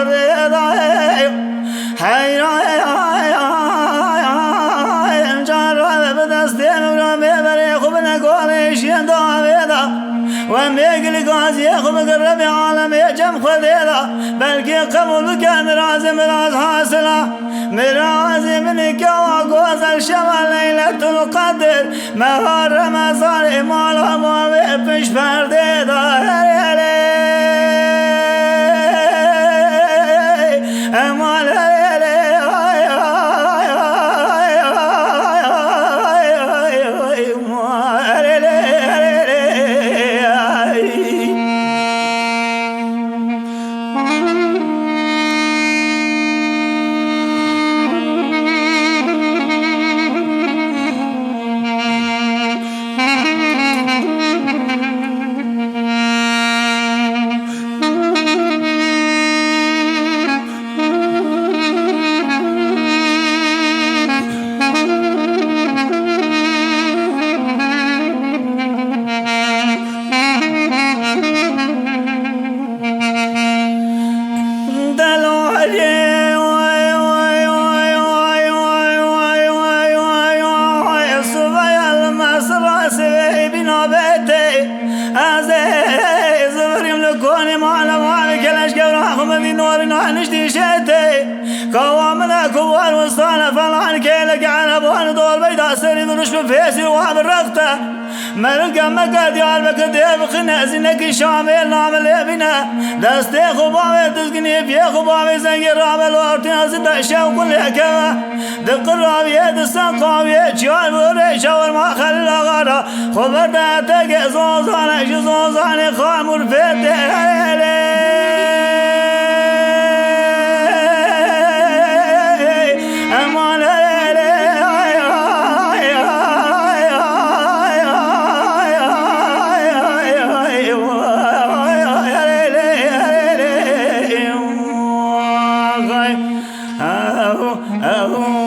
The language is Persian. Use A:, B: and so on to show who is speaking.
A: بريضة حيرا جرب بدستين ورمي بريخ وبنقوليش يندو بيضا وميقل قاسي يخو مقرب عالمي جم خذيلا بلكي قبول كان رازم راز حاصلة مرازي منك وقوز الشمال ليلة القدر مهار رمضان مالا ما بيبش فرديدا قوامنا كوان وسطانا فلان كيلك على ابوان دول بيضاء سريد ونشم فيسي وعب الرغطة ملقا مقاد يالبك ديب خنازينك شامل نعمل يبنا دستي خبامي تسقني في خبامي زنقي رابل وارتنا زد شوق الحكمة دق الرابية دستان قاوية جال وريشة والما خلي الغارة خبر داتك زوزاني شزوزاني خامر فيتي oh